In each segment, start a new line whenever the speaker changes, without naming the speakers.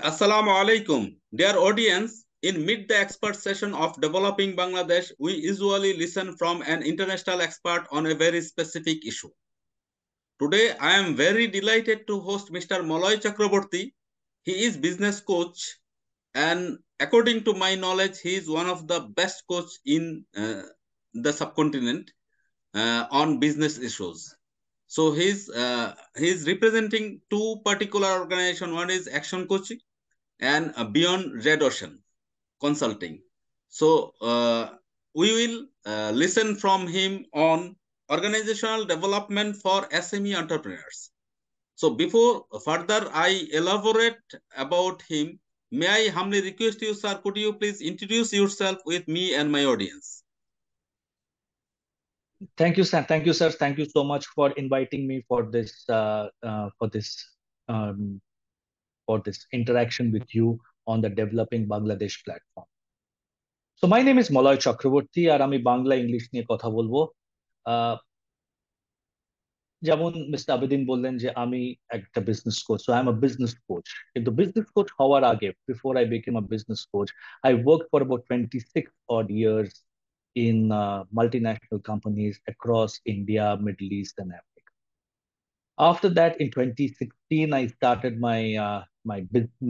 Assalamu alaikum. Dear audience, in Meet the Expert session of Developing Bangladesh, we usually listen from an international expert on a very specific issue. Today, I am very delighted to host Mr. Moloy Chakravorty. He is business coach, and according to my knowledge, he is one of the best coach in the subcontinent on business issues. So he's representing two particular organizations. One is Action Coaching and Beyond Red Ocean Consulting. So we will listen from him on organizational development for SME entrepreneurs. So before further I elaborate about him, may I humbly request you, sir, could you please introduce yourself with me and my audience?
Thank you, sir. Thank you, sir. Thank you so much for inviting me um, for this interaction with you on the Developing Bangladesh platform. So my name is Moloy Chakravorty, আর আমি Bangla English নিয়ে কথা বলবো। আহ, যেমন mister Abedin বললেন যে আমি একটা business coach, so I am a business coach. কিন্তু বিজনেস কোচ হওয়ার আগে, before I became a business coach, I work for about 26 odd years in multinational companies across India, Middle East, and Africa. After that, in 2016, I started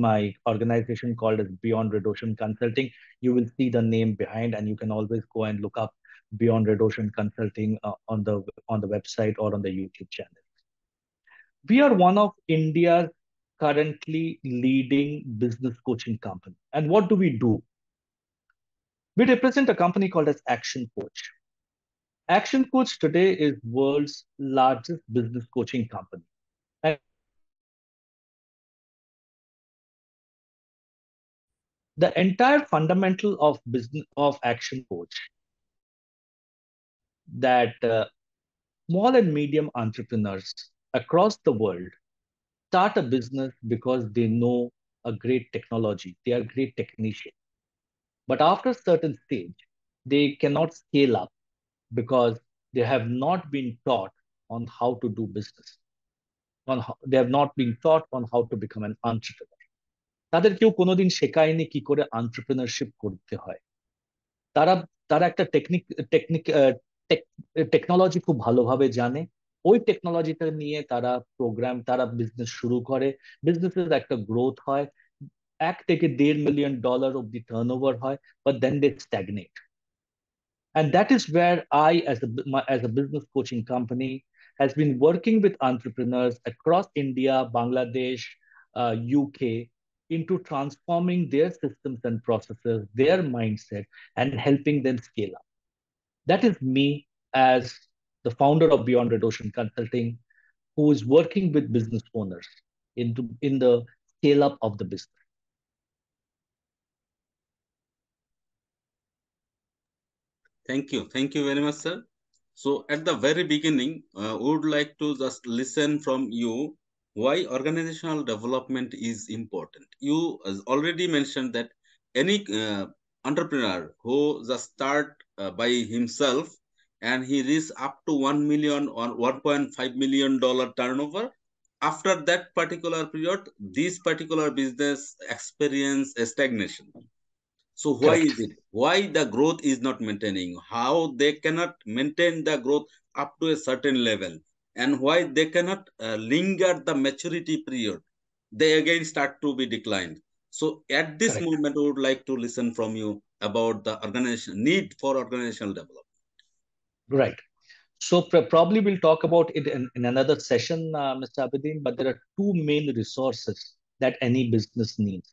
my organization called as Beyond Red Ocean Consulting. You will see the name behind, and you can always go and look up Beyond Red Ocean Consulting on the website or on the YouTube channel. We are one of India's currently leading business coaching company. And what do we do? We represent a company called as Action Coach. Action Coach today is world's largest business coaching company. And the entire fundamental of business of Action Coach that small and medium entrepreneurs across the world start a business because they know a great technology. They are great technicians. But after a certain stage, they cannot scale up because they have not been taught on how to do business. They have not been taught on how to become an entrepreneur. তাদের কেউ কোনোদিন শেখায়নি কি করে entrepreneurship করতে হয়। তারা তারা একটা টেকনিক টেকনোলজি খুব ভালোভাবে জানে। ওই টেকনোলজিটা নিয়ে তারা বিজনেস শুরু করে। বিজনেসের একটা গ্রোথ হয়, $1 থেকে $1.5 million অব্দি টার্নওভার হয়, but then they stagnate. And that is where I, as a business coaching company, has been working with entrepreneurs across India, Bangladesh, UK, into transforming their systems and processes, their mindset, and helping them scale up. That is me as the founder of Beyond Red Ocean Consulting, who is working with business owners in the scale up of the business.
Thank you. Thank you very much, sir. So at the very beginning, we would like to just listen from you why organizational development is important. You has already mentioned that any entrepreneur who just start by himself and he reach up to 1 million or $1.5 million turnover, after that particular period, this particular business experience a stagnation. So why
Correct.
is it? Why the growth is not maintaining? How they cannot maintain the growth up to a certain level? And why they cannot linger the maturity period? They again start to be declined. So at this
Correct.
moment, we would like to listen from you about the organization need for organizational development.
Right. So probably we'll talk about it in another session, Mr. Abedin, but there are two main resources that any business needs.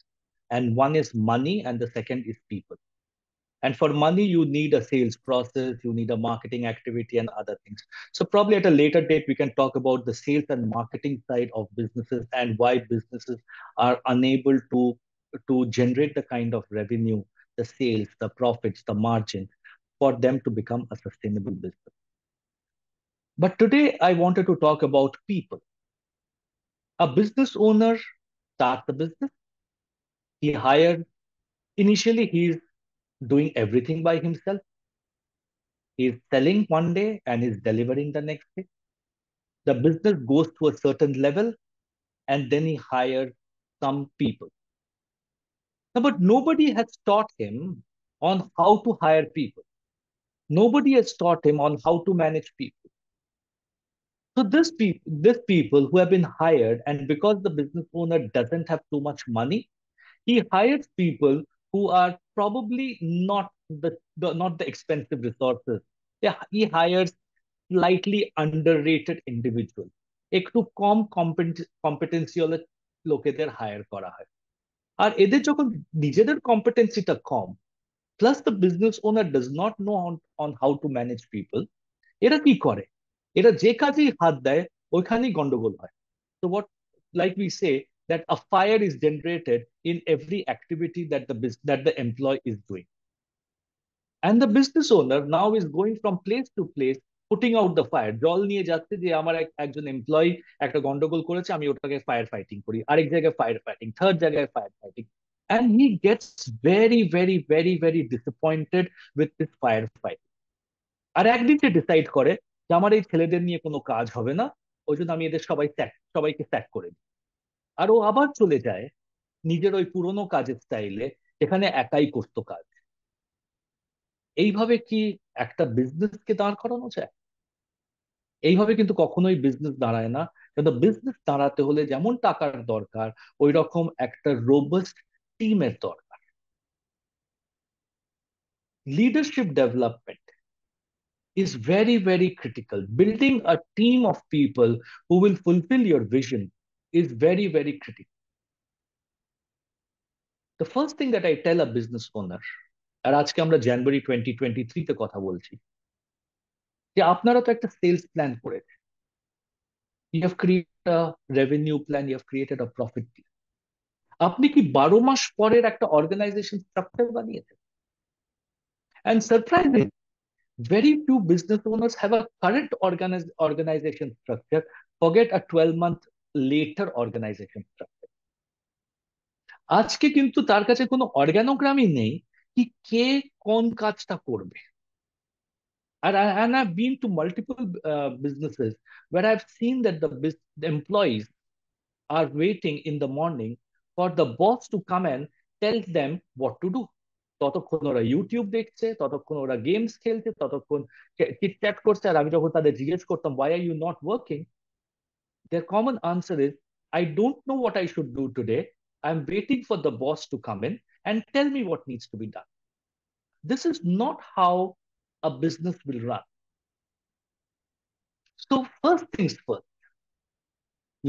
And one is money, and the second is people. And for money, you need a sales process, you need a marketing activity and other things. So probably at a later date, we can talk about the sales and marketing side of businesses and why businesses are unable to generate the kind of revenue, the sales, the profits, the margin for them to become a sustainable business. But today I wanted to talk about people. A business owner starts a business. He hires, initially he's doing everything by himself. He's selling one day and he's delivering the next day. The business goes to a certain level and then he hires some people. No, but nobody has taught him on how to hire people. Nobody has taught him on how to manage people. So this people who have been hired, and because the business owner doesn't have too much money, he hires people who are probably not not the expensive resources. He hires slightly underrated individual. একটু কম কম্পিটেন্সিয়াল লোকেদের higher করা হয়। আর এদের যখন নিজেদের কম্পিটেন্সিটা কম, plus the business owner does not know on how to manage people, এরা কি করে? এরা যে কাজেই হাত দেয় ওইখানেই গন্ডগোল হয়। So what, like we say, that a fire is generated in every activity that the employee is doing. And the business owner now is going from place to place putting out the fire. জল নিয়ে যাচ্ছে যে আমার একজন employee একটা গন্ডগোল করেছে, আমি ওটাকে ফায়ার ফাইটিং করি, আরেক জায়গায় ফায়ার ফাইটিং, থার্ড জায়গায় fire fighting. And he gets very, very, very, very disappointed with this firefighting. আর একদিন সে ডিসাইড করে যে আমার এই ছেলেদের নিয়ে কোনো কাজ হবে না, ওই জন্য আমি এদের সবাইকে স্যাক করে দিই। আর ও আবার চলে যায় নিজের ওই পুরোনো কাজের স্টাইলে, এখানে একাই করতো কাজ। এইভাবে কি একটা বিজনেসকে দাঁড় করানো যায়? এইভাবে কিন্তু কখনোই বিজনেস দাঁড়ায় না। কিন্তু বিজনেস দাঁড়াতে হলে যেমন টাকার দরকার, ওই রকম একটা রোবাস্ট টিমের দরকার। Leadership development is very, very critical. Building a team of people who will fulfill your vision is very, very critical. The first thing that I tell a business owner, আর আজকে আমরা জানুয়ারি 2023 তে কথা বলছি, যে আপনারা তো একটা সেলস প্ল্যান করেছেন, you have created a revenue plan, you have created a profit plan. আপনি কি 12 মাস পরের একটা অর্গানাইজেশন স্ট্রাকচার বানিয়েছেন? And surprisingly, very few business owners have a current organization structure, forget a 12-month later organization structure. আজকে কিন্তু তার কাছে কোনো অর্গানোগ্রামই নেই কি কে কোন কাজটা করবে। And I've been to multiple businesses where I've seen that the employees are waiting in the morning for the boss to come and tell them what to do. ততক্ষণ ওরা ইউটিউব দেখছে, ততক্ষণ ওরা গেমস খেলছে, ততক্ষণ চিটচ্যাট করছে। আর আমি যখন তাদের জিজ্ঞেস করতাম, why are you not working, their common answer is, I don't know what I should do today. I'm waiting for the boss to come in and tell me what needs to be done. This is not how a business will run. So first things first,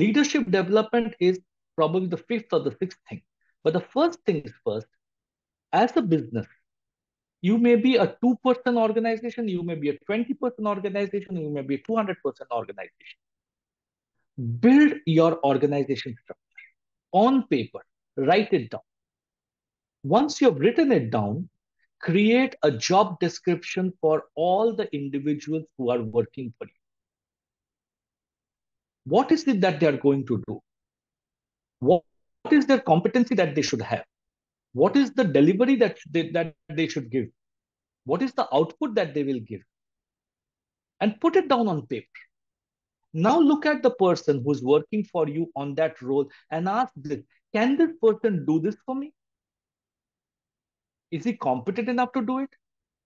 leadership development is probably the fifth or the sixth thing. But the first things first, as a business, you may be a 2-person organization, you may be a 20-person organization, you may be a 200-person organization. Build your organization structure on paper, write it down. Once you've written it down, create a job description for all the individuals who are working for you. What is it that they are going to do? What is their competency that they should have? What is the delivery that they should give? What is the output that they will give? And put it down on paper. Now look at the person who's working for you on that role and ask this, can this person do this for me? Is he competent enough to do it?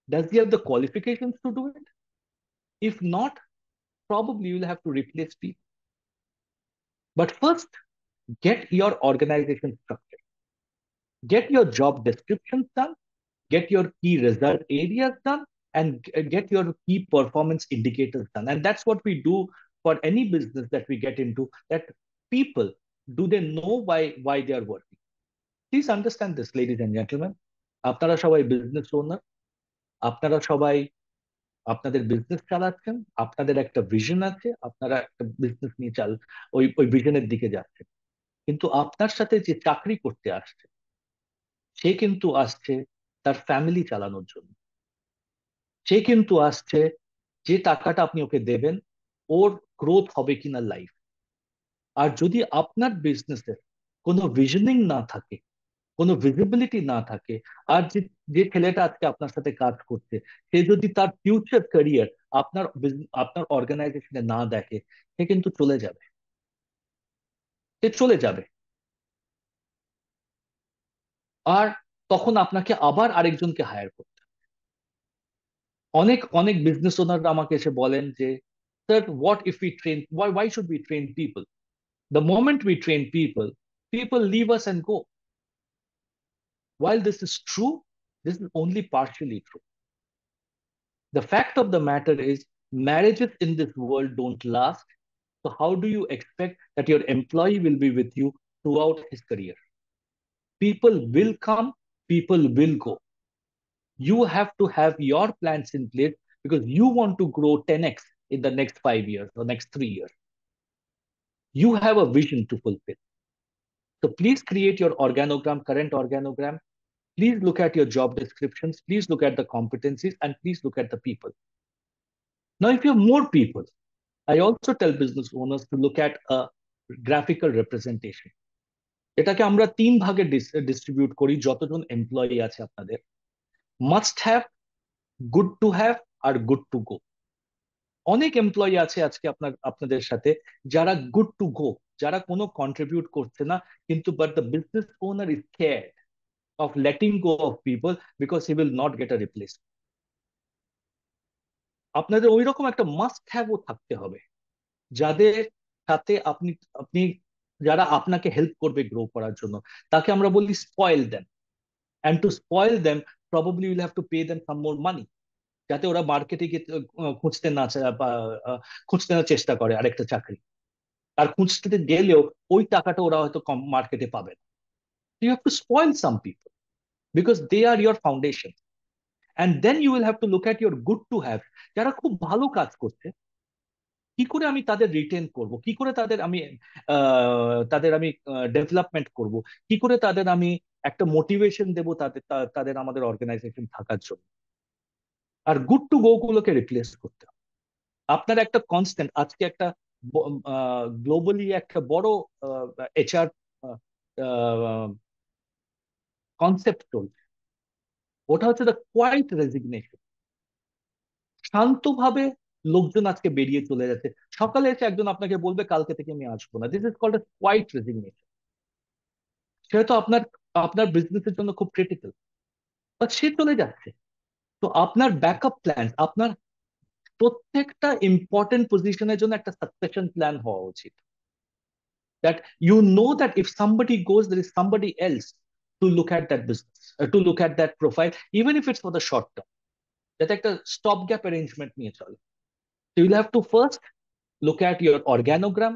Does he have the qualifications to do it? If not, probably you'll have to replace people. But first, get your organization structure. Get your job descriptions done, get your key result areas done, and get your key performance indicators done. And that's what we do for any business that we get into, that people, do they know why they are working? Please understand this, ladies and gentlemen. আপনারা সবাই business owner, আপনারা সবাই আপনাদের business চালাচ্ছেন, আপনাদের একটা vision আছে, আপনারা একটা বিজনেস নিয়ে ওই ভিশনের দিকে যাচ্ছেন। কিন্তু আপনার সাথে যে চাকরি করতে আসছে, সে কিন্তু আসছে তার ফ্যামিলি চালানোর জন্য। সে কিন্তু আসছে, যে টাকাটা আপনি ওকে দেবেন ওর গ্রোথ হবে কিনা লাইফ। আর যদি আপনার বিজনেসের কোনো ভিশনিং না থাকে, কোনো ভিজিবিলিটি না থাকে, আর যে ছেলেটা আজকে আপনার সাথে কাজ করছে, সে যদি তার ফিউচার ক্যারিয়ার আপনার অর্গানাইজেশনে না দেখে, সে কিন্তু চলে যাবে। সে চলে যাবে। আর তখন আপনাকে আবার আরেকজনকে হায়ার করতে হবে। অনেক অনেক বিজনেস ওনাররা আমাকে এসে বলেন যে, sir, what if we train, why should we train people? The moment we train people, people leave us and go. While this is true, this is only partially true. The fact of the matter is, marriages in this world don't last. So, how do you expect that your employee will be with you throughout his career? People will come, people will go. You have to have your plans in place because you want to grow 10x in the next 5 years or next 3 years. You have a vision to fulfill. So, please create your organogram, current organogram. Please look at your job descriptions. Please look at the competencies and please look at the people. Now, if you have more people, I also tell business owners to look at a graphical representation. এটাকে আমরা 3 ভাগে distribute করি যতজন employee আছে আপনাদের। Must have, good to have আর good to go. অনেক employee আছে আজকে আপনাদের সাথে যারা গুড টু গো, যারা কোনো কন্ট্রিবিউট করছে না, কিন্তু but the business owner is cared of letting go of people because he will not get a replacement. আপনাদের ওই রকম একটা মাস্ট হ্যাভও থাকতে হবে, যাদের সাথে আপনি আপনি যারা আপনাকে হেল্প করবে গ্রো করার জন্য। তাকে আমরা বলি spoil them, and to spoil them probably will have to pay them some more money, যাতে ওরা মার্কেটে গিয়ে খুঁজতে না চেষ্টা করে আরেকটা চাকরি। আর খুঁজতে গেলেও ওই টাকাটা ওরা হয়তো কম মার্কেটে পাবে না। You have to spoil some people because they are your foundation. And then you will have to look at your good to have, যারা খুব ভালো কাজ করছে। কি করে আমি তাদের রিটেন করব, কি করে তাদের আমি ডেভেলপমেন্ট করব, কি করে তাদের আমি একটা মোটিভেশন দেব তাদের তাদের আমাদের অর্গানাইজেশন থাকার জন্য। আর গুড টু গো গুলোকে রিপ্লেস করতে হবে। আপনার একটা কনস্ট্যান্ট আজকে একটা গ্লোবালি একটা বড় এইচআর কনসেপ্ট চলছে, ওটা হচ্ছে দ্য কোয়াইট রেজিগনেশন। শান্তভাবে লোকজন আজকে বেরিয়ে চলে যাচ্ছে। সকালে এসে একজন আপনাকে বলবে কালকে থেকে আমি আসবো না, this is called a quiet resignation. সেটা তো আপনার আপনার বিজনেসের জন্য খুব ক্রিটিক্যাল, বাট সে চলে যাচ্ছে। তো আপনার ব্যাকআপ প্ল্যান, আপনার প্রত্যেকটা ইম্পর্টেন্ট পজিশনের জন্য একটা সাকসেশন প্ল্যান হওয়া উচিত, that you know that if somebody goes there is somebody else to look at that business, to look at that profile, even if it's for the short term, যাতে একটা stop gap arrangement নিয়ে চলে। So you'll have to first look at your organogram.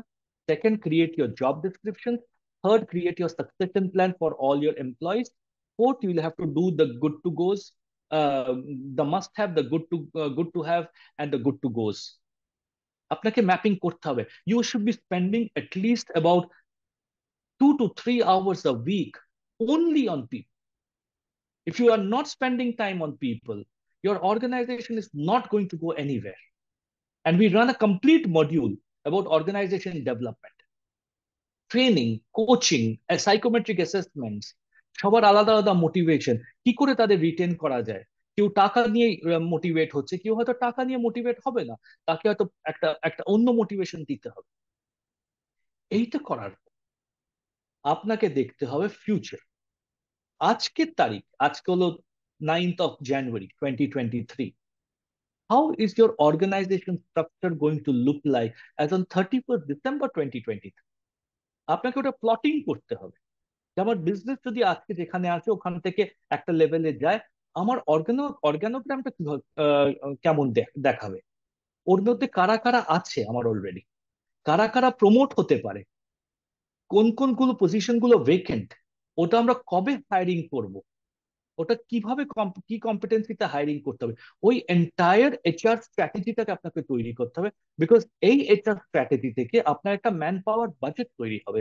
Second, create your job descriptions. Third, create your succession plan for all your employees. Fourth, you will have to do the good to goes, the must have, the good to have, and the good to goes. আপনাকে mapping করতে হবে। You should be spending at least about 2 to 3 hours a week only on people. If you are not spending time on people, your organization is not going to go anywhere. And we run a complete module about organization development, training, coaching, psychometric assessments, সবার আলাদা আলাদা motivation, কি করে তাদের written করা যায়। কেউ টাকা নিয়ে মোটিভেট হচ্ছে, কেউ হয়তো টাকা নিয়ে মোটিভেট হবে না, তাকে হয়তো একটা একটা অন্য মোটিভেশন দিতে হবে। এইটা করার আপনাকে দেখতে হবে ফিউচার। আজকের তারিখ, আজকে হলো 9th of January 2023. How is your organization structure going to look like as on 31st December 2023? আপনাকে ওটা প্লটিং করতে হবে। আমার বিজনেস যদি আজকে যেখানে আছে ওখান থেকে একটা লেভেলে যায়, আমার অর্গানোগ্রামটা কেমন দেখাবে, ওর মধ্যে কারা কারা আছে আমার অলরেডি, কারা কারা প্রমোট হতে পারে, কোন কোন গুলো পজিশন গুলো ভেকেন্ট, ওটা আমরা কবে হায়ারিং করব, ওটা কিভাবে কি কম্পিটেন্সিতে হায়ারিং করতে হবে। ওই এন্টায়ার এইচআর স্ট্র্যাটেজিটাকে আপনাকে তৈরি করতে হবে, বিকজ এই এইচআর স্ট্র্যাটেজি থেকে আপনার একটা ম্যান পাওয়ার বাজেট তৈরি হবে।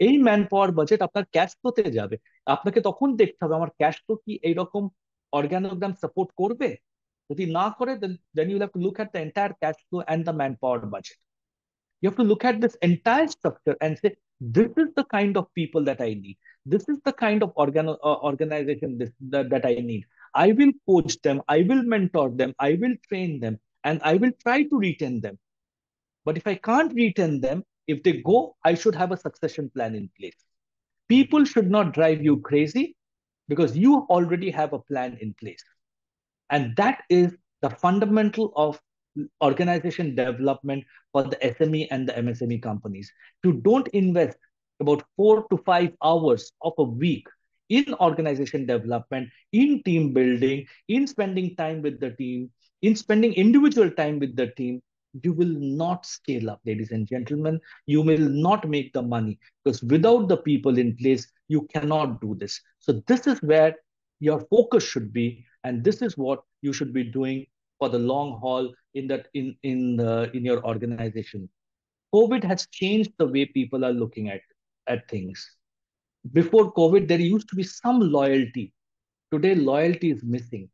এই ম্যান পাওয়ার বাজেট আপনার ক্যাশ ফ্লোতে যাবে। আপনাকে তখন দেখতে হবে আমার ক্যাশ ফ্লো কি এইরকম অর্গানোগ্রাম সাপোর্ট করবে। যদি না করে, then you have to look at the entire cash flow and the manpower budget. You have to look at this entire structure and say, this is the kind of people that I need. This is the kind of organization that I need. I will coach them, I will mentor them, I will train them, and I will try to retain them. But if I can't retain them, if they go, I should have a succession plan in place. People should not drive you crazy. because you already have a plan in place. And that is the fundamental of organization development for the SME and the MSME companies. If you don't invest about 4 to 5 hours of a week in organization development, in team building, in spending time with the team, in spending individual time with the team, you will not scale up, ladies and gentlemen. You will not make the money because without the people in place, you cannot do this. So, this is where your focus should be, and this is what you should be doing for the long haul in your organization. COVID has changed the way people are looking at things. Before COVID, there used to be some loyalty. Today, loyalty is missing.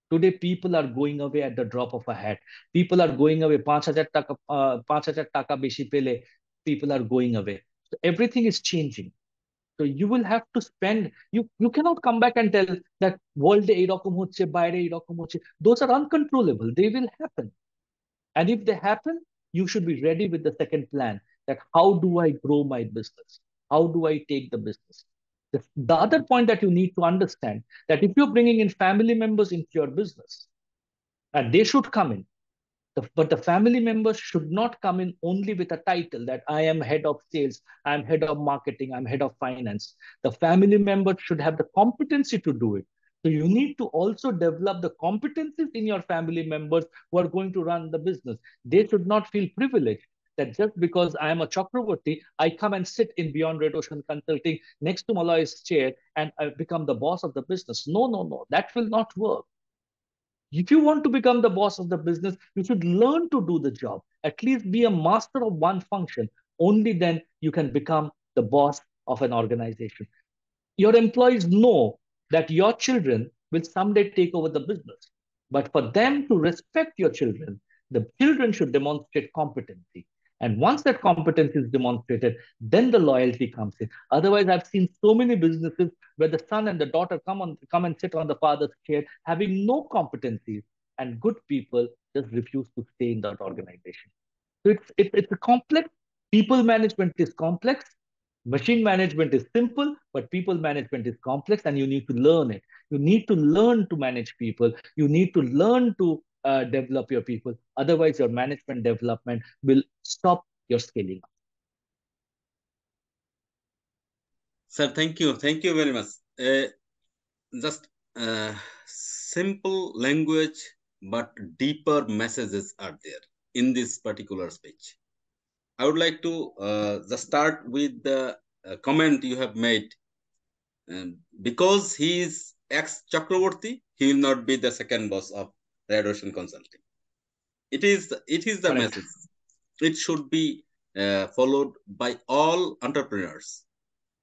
Today, people are going away at the drop of a hat. People are going away. 5,000 taka, 5,000 taka beshi pele. People are going away. So everything is changing. So you will have to spend. You cannot come back and tell that world এরকম হচ্ছে, বাইরে এরকম হচ্ছে. Those are uncontrollable. They will happen. And if they happen, you should be ready with the second plan, that how do I grow my business? How do I take the business? The other point that you need to understand, that if you're bringing in family members into your business, and they should come in, but the family members should not come in only with a title that I am head of sales, I'm head of marketing, I'm head of finance. The family members should have the competency to do it. So you need to also develop the competencies in your family members who are going to run the business. They should not feel privileged that just because I am a Chakravorty, I come and sit in Beyond Red Ocean Consulting next to Maloy's chair and I become the boss of the business. No, no, no, that will not work. If you want to become the boss of the business, you should learn to do the job. At least be a master of one function. Only then you can become the boss of an organization. Your employees know that your children will someday take over the business. But for them to respect your children, the children should demonstrate competency. And once that competence is demonstrated, then the loyalty comes in. Otherwise, I've seen so many businesses where the son and the daughter come and sit on the father's chair, having no competencies, and good people just refuse to stay in that organization. So it's a complex. People management is complex. Machine management is simple, but people management is complex, and you need to learn it. You need to learn to manage people. You need to learn to develop your people. Otherwise, your management development will stop your scaling up.
Sir, thank you. Thank you very much. Just simple language, but deeper messages are there in this particular speech. I would like to just start with the comment you have made. Because he is ex-Chakravorty, he will not be the second boss of Red Ocean Consulting. It is the
Correct.
message. It should be followed by all entrepreneurs.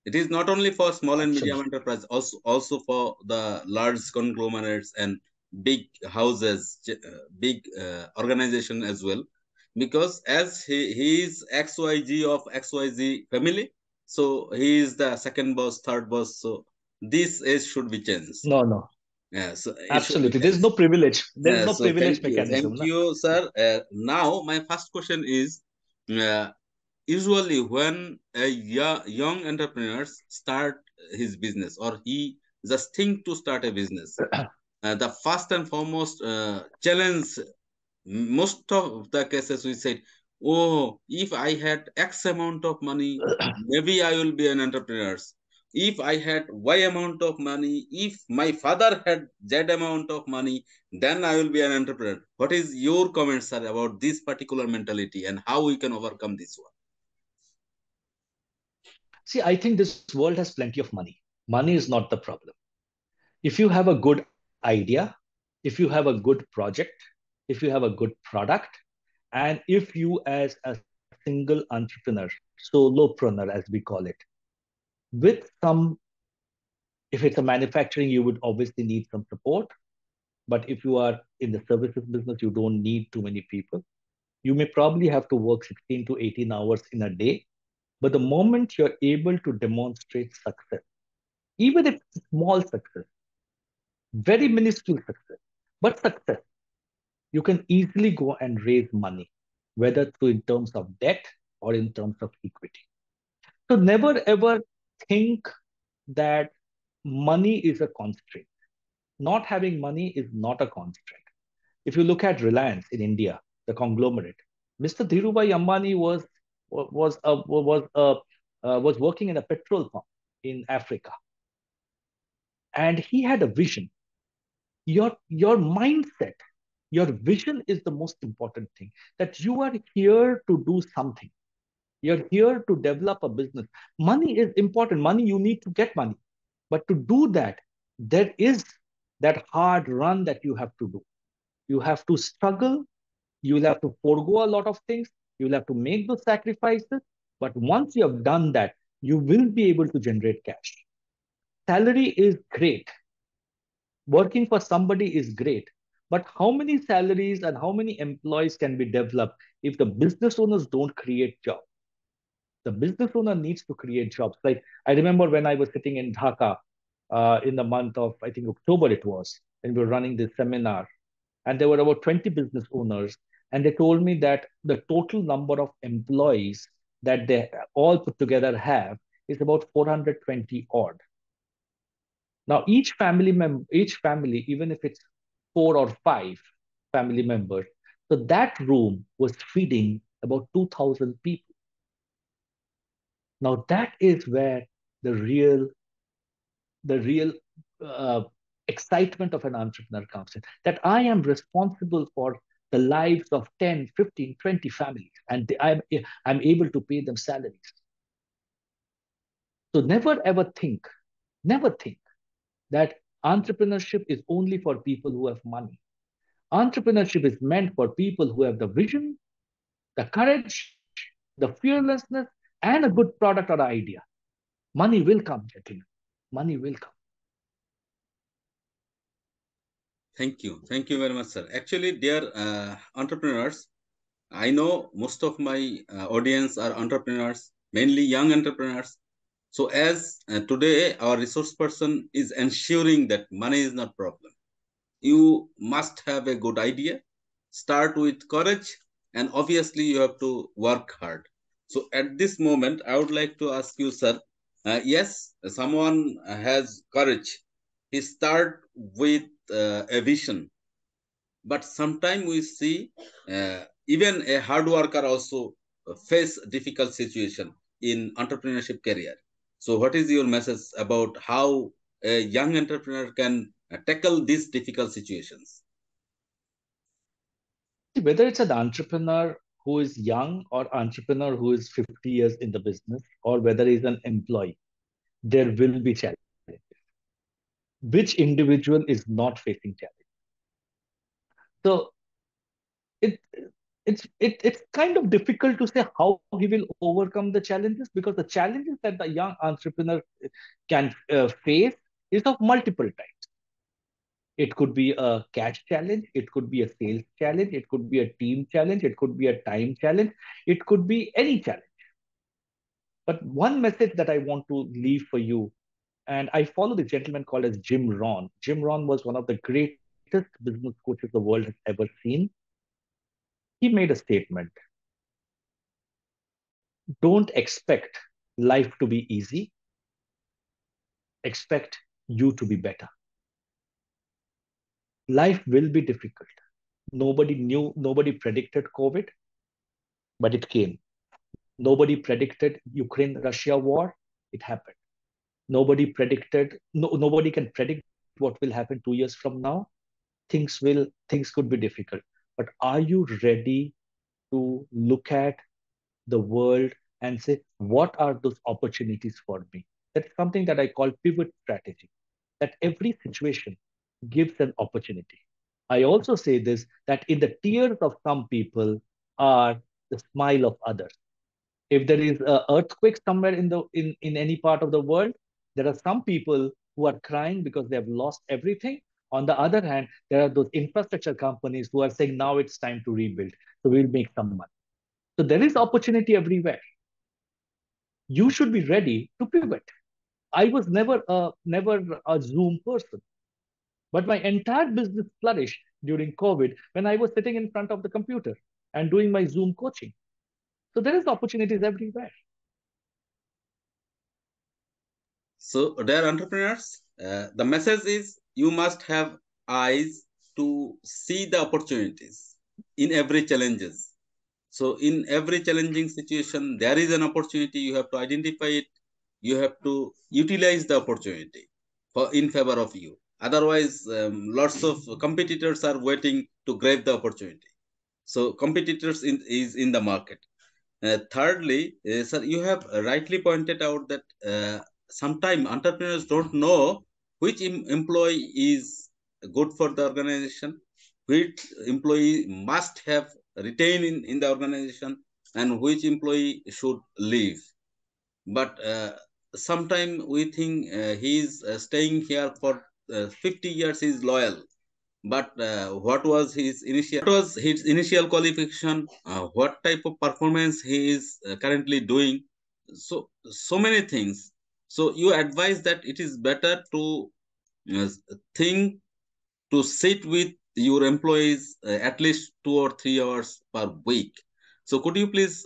It is not only for small and medium enterprise, also for the large conglomerates and big houses, big organization as well. Because as he is XYZ of XYZ family, so he is the second boss, third boss. So this age should be changed.
No, no.
Yeah, so it
Absolutely.
should be
There's
changed.
no privilege. There's no
So
privilege mechanism.
thank you, sir. Now my first question is, uh, usually when a young entrepreneurs start his business or he just think to start a business, the first and foremost challenge, most of the cases we said, oh, if I had X amount of money, maybe I will be an entrepreneur. If I had Y amount of money, if my father had Z amount of money, then I will be an entrepreneur. What is your comment, sir, about this particular mentality and how we can overcome this one?
See, I think this world has plenty of money. Money is not the problem. If you have a good idea, if you have a good project, if you have a good product, and if you as a single entrepreneur, solopreneur as we call it, with some, if it's a manufacturing, you would obviously need some support. But if you are in the services business, you don't need too many people. You may probably have to work 16 to 18 hours in a day. But the moment you're able to demonstrate success, even if it's small success, very minuscule success, but success, you can easily go and raise money, whether through in terms of debt or in terms of equity. So never ever think that money is a constraint. Not having money is not a constraint. If you look at Reliance in India, the conglomerate, Mr. Dhirubhai Ambani was working in a petrol pump in Africa, and he had a vision. Your mindset, your vision is the most important thing. That you are here to do something. You're here to develop a business. Money is important. Money, you need to get money. But to do that, there is that hard run that you have to do. You have to struggle. You'll have to forego a lot of things. You'll have to make those sacrifices. But once you have done that, you will be able to generate cash. Salary is great. Working for somebody is great. But how many salaries and how many employees can be developed if the business owners don't create jobs? The business owner needs to create jobs. Like I remember when I was sitting in Dhaka in the month of, I think October it was, and we were running this seminar, and there were about 20 business owners, and they told me that the total number of employees that they all put together have is about 420 odd. Now each family, even if it's 4 or 5 family members, so that room was feeding about 2,000 people. Now that is where the real the real uh, excitement of an entrepreneur comes in. That I am responsible for the lives of 10, 15, 20 families, and I'm able to pay them salaries. So never think that entrepreneurship is only for people who have money. Entrepreneurship is meant for people who have the vision, the courage, the fearlessness, and a good product or idea. Money will come, gentlemen. Money will come.
Thank you. Thank you very much, sir. Actually, dear entrepreneurs, I know most of my audience are entrepreneurs, mainly young entrepreneurs. So as today our resource person is ensuring that money is not problem. You must have a good idea, start with courage, and obviously you have to work hard. So at this moment, I would like to ask you, sir, yes, someone has courage. He start with a vision, but sometimes we see even a hard worker also face difficult situation in entrepreneurship career. So what is your message about how a young entrepreneur can tackle these difficult situations?
Whether it's an entrepreneur who is young or entrepreneur who is 50 years in the business, or whether he's an employee, there will be challenges. Which individual is not facing challenges? So it it's kind of difficult to say how he will overcome the challenges, because the challenges that the young entrepreneur can face is of multiple types. It could be a cash challenge, it could be a sales challenge, it could be a team challenge, it could be a time challenge, it could be any challenge. But one message that I want to leave for you, and I follow the gentleman called as Jim Rohn. Jim Rohn was one of the greatest business coaches the world has ever seen. He made a statement: don't expect life to be easy, expect you to be better. Life will be difficult. Nobody predicted COVID, but it came. Nobody predicted Ukraine-Russia war. It happened. Nobody can predict what will happen 2 years from now. Things could be difficult. But are you ready to look at the world and say, what are those opportunities for me? That's something that I call pivot strategy. That every situation gives an opportunity. I also say this, that in the tears of some people are the smile of others. If there is an earthquake somewhere in any part of the world, there are some people who are crying because they have lost everything. On the other hand, there are those infrastructure companies who are saying now it's time to rebuild, so we'll make some money. So there is opportunity everywhere. You should be ready to pivot. I was never a Zoom person, but my entire business flourished during COVID when I was sitting in front of the computer and doing my Zoom coaching. So there is opportunities everywhere.
So, dear entrepreneurs, the message is you must have eyes to see the opportunities in every challenges. So in every challenging situation, there is an opportunity. You have to identify it. You have to utilize the opportunity for in favor of you. Otherwise, lots of competitors are waiting to grab the opportunity. So competitors is in the market. Thirdly, sir, you have rightly pointed out that sometimes entrepreneurs don't know which employee is good for the organization, which employee must have retain in the organization, and which employee should leave. But sometimes we think he is staying here for 50 years, he is loyal, but what was his initial qualification, what type of performance he is currently doing, so many things. So you advise that it is better to uh, think to sit with your employees at least 2 or 3 hours per week. So could you please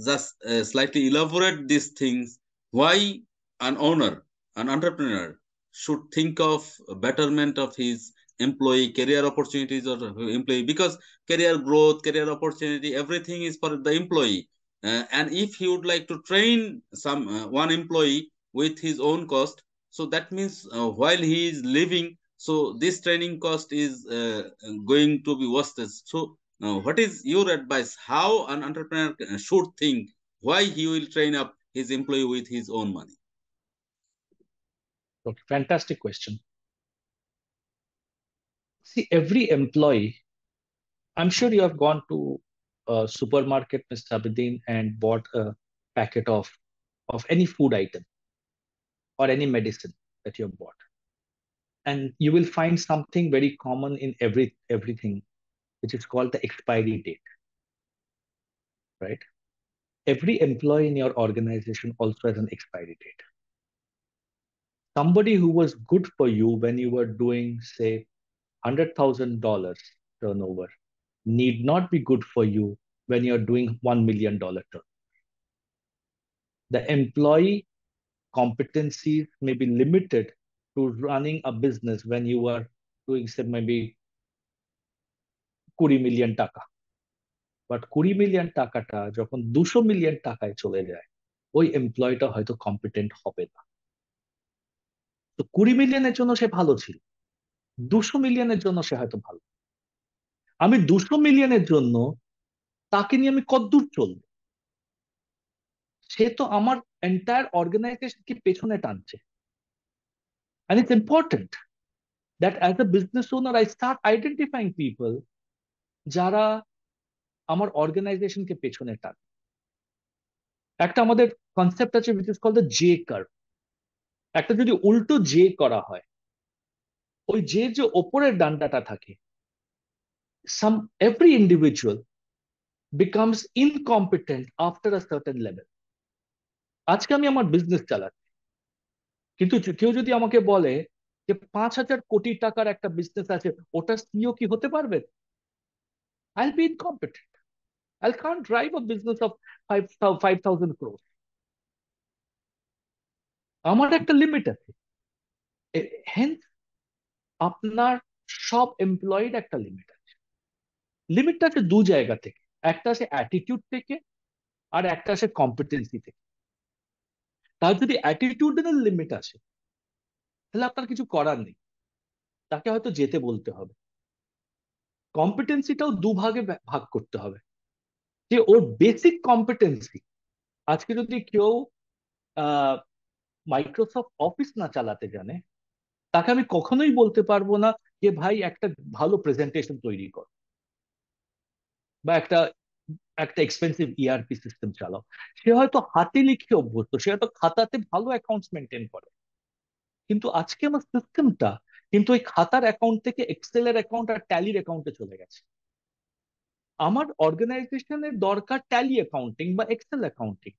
just slightly elaborate these things? Why an owner, an entrepreneur should think of betterment of his employee career opportunities or employee, because career growth, career opportunity, everything is for the employee. And if he would like to train some one employee with his own cost, so that means while he is living, so this training cost is going to be wasted. So what is your advice, how an entrepreneur should think, why he will train up his employee with his own money?
Okay, fantastic question. See, every employee, I'm sure you have gone to a supermarket, Mr. Abedin, and bought a packet of any food item or any medicine that you have bought. And you will find something very common in everything, which is called the expiry date, right? Every employee in your organization also has an expiry date. Somebody who was good for you when you were doing, say, $100,000 turnover need not be good for you when you're doing $1 million turnover. The employee competencies may be limited to running a business when you are doing, say, maybe 20 million টাকা, but 20 million টাকাটা যখন 200 million টাকায় চলে যায়, ওই এমপ্লয়িটা হয়তো competent হবে না। তো 20 মিলিয়নের জন্য সে ভালো ছিল, 200 মিলিয়নের জন্য সে হয়তো ভালো। আমি 200 মিলিয়নের জন্য তাকে নিয়ে আমি কতদূর চলবো? সে তো আমার এন্টায়ার অর্গানাইজেশনকে পেছনে টানছে। And it's important that as a business owner, I start identifying people যারা আমার অর্গানাইজেশনকে পেছনে টানে। একটা আমাদের কনসেপ্ট আছে which is called the J curve। একটা যদি উল্টো জে করা হয়, ওই যে ওপরের ডান্ডাটা থাকে, every individual becomes incompetent after a certain level। আজকে আমি আমার বিজনেস চালাচ্ছি, কিন্তু কেউ যদি আমাকে বলে যে 5,000 কোটি টাকার একটা বিজনেস আছে, ওটা সিইও কি হতে পারবে? I'll be incompetent. I can't drive a business of 5,000 crores. আমার একটা লিমিট আছে। হেন্স আপনার সব এমপ্লয়ির একটা লিমিট আছে। লিমিটটা আছে দু জায়গা থেকে, একটা আছে অ্যাটিটিউড থেকে, আর একটা আছে কম্পিটেন্সি থেকে। তার যদি অ্যাটিটিউডের লিমিট আসে, তাহলে আপনার কিছু করার নেই, তাকে হয়তো যেতে বলতে হবে। কম্পিটেন্সিটাও দুভাগে ভাগ করতে হবে, যে ওর বেসিক কম্পিটেন্সি। আজকে যদি কেউ মাইক্রোসফট অফিস না চালাতে জানে, তাকে আমি কখনোই বলতে পারবো না যে ভাই একটা ভালো প্রেজেন্টেশন তৈরি কর, বা একটা একটা এক্সপেন্সিভ ইআরপি সিস্টেম চালাও। সে হয়তো হাতে লিখে অভ্যস্ত, সে হয়তো খাতাতে ভালো অ্যাকাউন্টস মেনটেন করে, কিন্তু আজকে আমার সিস্টেমটা কিন্তু ওই খাতার অ্যাকাউন্ট থেকে এক্সেলের অ্যাকাউন্ট আর ট্যালির অ্যাকাউন্টে চলে গেছে। আমার অর্গানাইজেশনের দরকার ট্যালি অ্যাকাউন্টিং বা এক্সেল অ্যাকাউন্টিং,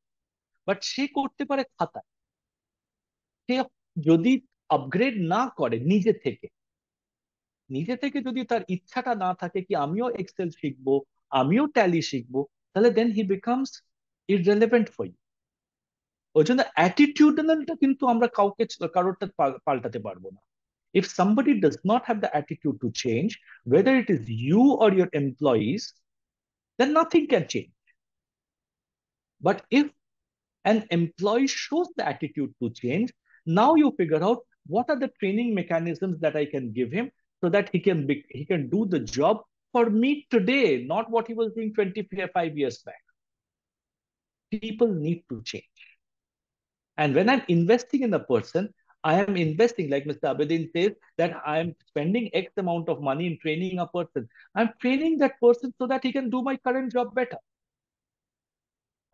বাট সে করতে পারে খাতায়। সে যদি আপগ্রেড না করে নিজে থেকে যদি তার ইচ্ছাটা না থাকে কি আমিও এক্সেল শিখবো, আমিও ট্যালি শিখবো, তাহলে then he becomes irrelevant for you. ওই জন্য অ্যাটিটিউডনালটা কিন্তু আমরা কারোরটা পাল্টাতে পারবো না। If somebody does not have the attitude to change, whether it is you or your employees, then nothing can change. But if an employee shows the attitude to change, now you figure out what are the training mechanisms that I can give him so that he can do the job for me today, not what he was doing 25 years back. People need to change. And when I'm investing in a person, I am investing, like Mr. Abedin says, that I'm spending X amount of money in training a person. I'm training that person so that he can do my current job better.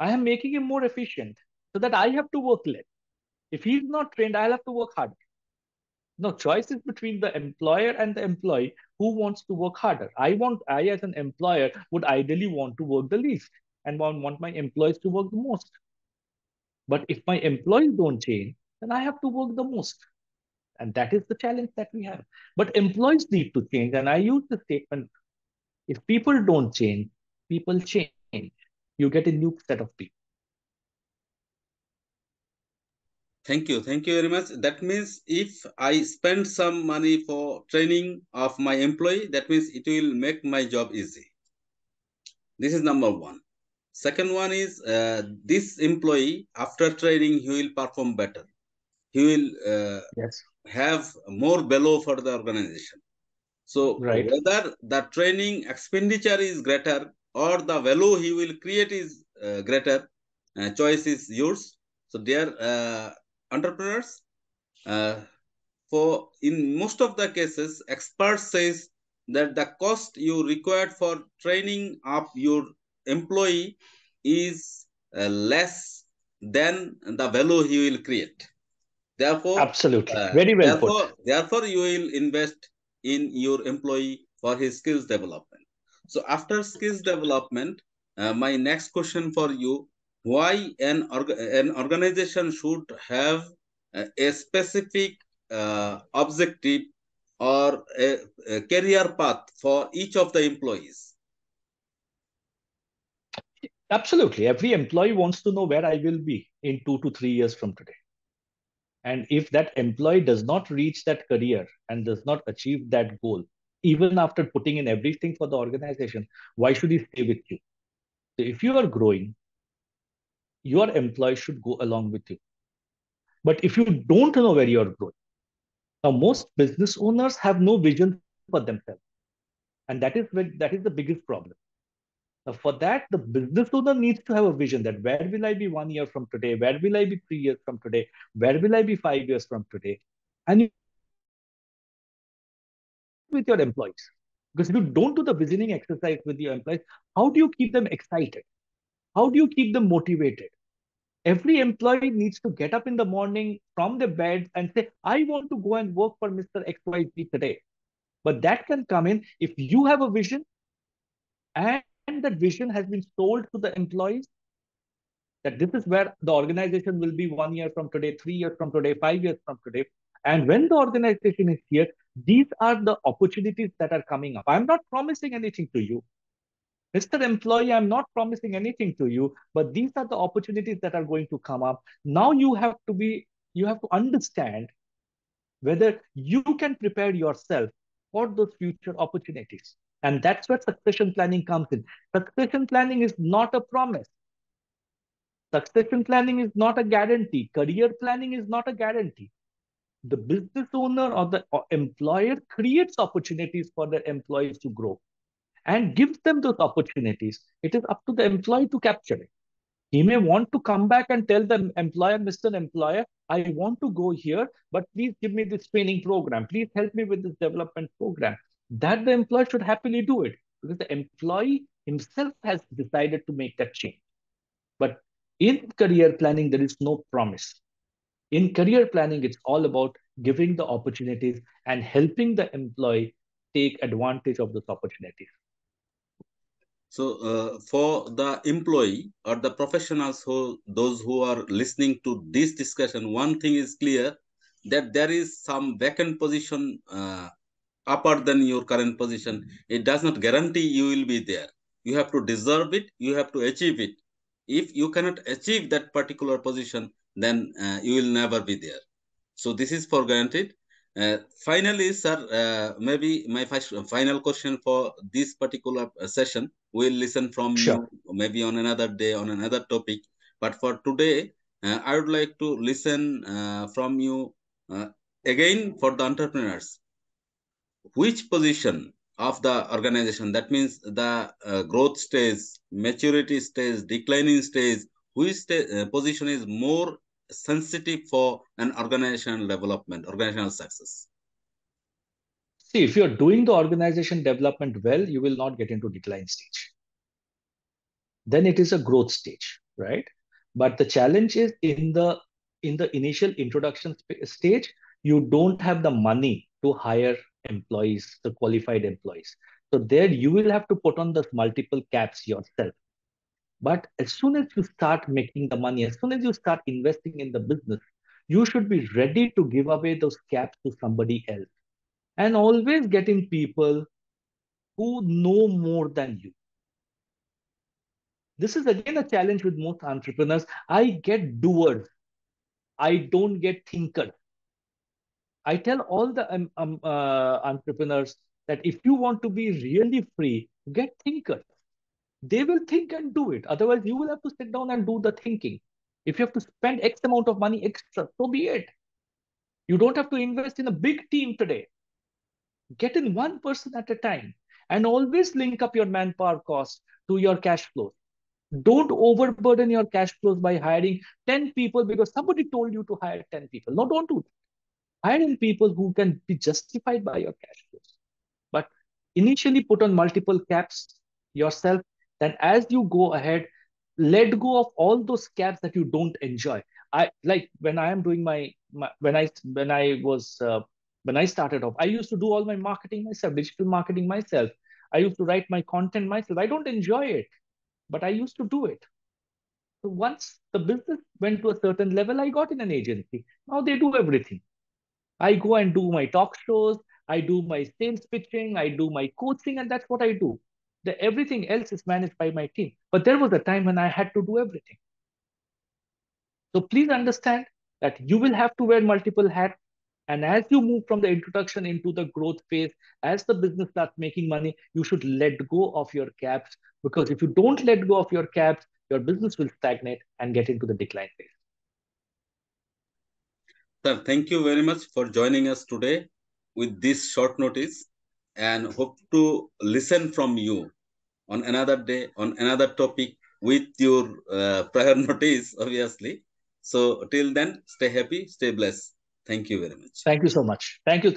I am making him more efficient so that I have to work less. If he's not trained, I'll have to work harder. No, choice is between the employer and the employee who wants to work harder. I as an employer would ideally want to work the least and want my employees to work the most. But if my employees don't change, then I have to work the most. And that is the challenge that we have. But employees need to change. And I use the statement, if people don't change, people change. You get a new set of people.
Thank you. Thank you very much. That means if I spend some money for training of my employee, that means it will make my job easy. This is number one. Second one is this employee, after training, he will perform better. He will
Yes.
have more value for the organization. So
Right.
whether the training expenditure is greater or the value he will create is greater, choice is yours. So dear entrepreneurs, for in most of the cases, experts says that the cost you required for training up your employee is less than the value he will create. Therefore,
Absolutely. Very well put.
therefore, you will invest in your employee for his skills development. So after skills development, my next question for you: why an organization should have a specific objective or a career path for each of the employees?
Absolutely. Every employee wants to know where I will be in 2 to 3 years from today. And if that employee does not reach that career and does not achieve that goal, even after putting in everything for the organization, why should he stay with you? So if you are growing, your employee should go along with you. But if you don't know where you're growing, now most business owners have no vision for themselves. And that is the biggest problem. Now, for that, the business owner needs to have a vision that where will I be 1 year from today? Where will I be 3 years from today? Where will I be 5 years from today? And you need to share that vision with your employees. Because if you don't do the visioning exercise with your employees, how do you keep them excited? How do you keep them motivated? Every employee needs to get up in the morning from their bed and say, I want to go and work for Mr. XYZ today. But that can come in if you have a vision and that vision has been sold to the employees that this is where the organization will be 1 year from today, 3 years from today, 5 years from today. And when the organization is here, these are the opportunities that are coming up. I'm not promising anything to you. Mr. Employee, I'm not promising anything to you, but these are the opportunities that are going to come up. Now you have to understand whether you can prepare yourself for those future opportunities. And that's where succession planning comes in. Succession planning is not a promise. Succession planning is not a guarantee. Career planning is not a guarantee. The business owner or the employer creates opportunities for their employees to grow and gives them those opportunities. It is up to the employee to capture it. He may want to come back and tell the employer, Mr. Employer, I want to go here, but please give me this training program. Please help me with this development program. That the employer should happily do it because the employee himself has decided to make that change. But in career planning, there is no promise. In career planning, it's all about giving the opportunities and helping the employee take advantage of those opportunities.
So, for the employee or the professionals those who are listening to this discussion, one thing is clear that there is some vacant position upper than your current position. It does not guarantee you will be there. You have to deserve it. You have to achieve it. If you cannot achieve that particular position, then you will never be there. So this is for granted. Finally, sir, maybe my final question for this particular session, we'll listen from
Sure.
you maybe on another day on another topic. But for today, I would like to listen from you again for the entrepreneurs. Which position of the organization, that means the growth stage, maturity stage, declining stage, which position is more sensitive for an organizational development, organizational success?
See, if you're doing the organization development well, you will not get into decline stage. Then it is a growth stage, right? But the challenge is in the initial introduction stage, you don't have the money to hire employees, the qualified employees. So there you will have to put on the multiple caps yourself. But as soon as you start making the money, as soon as you start investing in the business, you should be ready to give away those caps to somebody else. And always getting people who know more than you. This is again a challenge with most entrepreneurs. I get doers. I don't get thinkers. I tell all the entrepreneurs that if you want to be really free, get thinkers. They will think and do it. Otherwise, you will have to sit down and do the thinking. If you have to spend X amount of money extra, so be it. You don't have to invest in a big team today. Get in one person at a time and always link up your manpower cost to your cash flows. Don't overburden your cash flows by hiring 10 people because somebody told you to hire 10 people. No, don't do that. Hire in people who can be justified by your cash flows. But initially put on multiple caps yourself. Then as you go ahead, let go of all those caps that you don't enjoy. I like when I am doing when I started off, I used to do all my marketing myself, digital marketing myself. I used to write my content myself. I don't enjoy it, but I used to do it. So once the business went to a certain level, I got in an agency. Now they do everything. I go and do my talk shows, I do my sales pitching, I do my coaching, and that's what I do. Everything else is managed by my team. But there was a time when I had to do everything. So please understand that you will have to wear multiple hats. And as you move from the introduction into the growth phase, as the business starts making money, you should let go of your caps. Because if you don't let go of your caps, your business will stagnate and get into the decline phase.
Sir, thank you very much for joining us today with this short notice, and hope to listen from you on another day, on another topic with your prior notice, obviously. So till then, stay happy, stay blessed. Thank you very much.
Thank you so much. Thank you.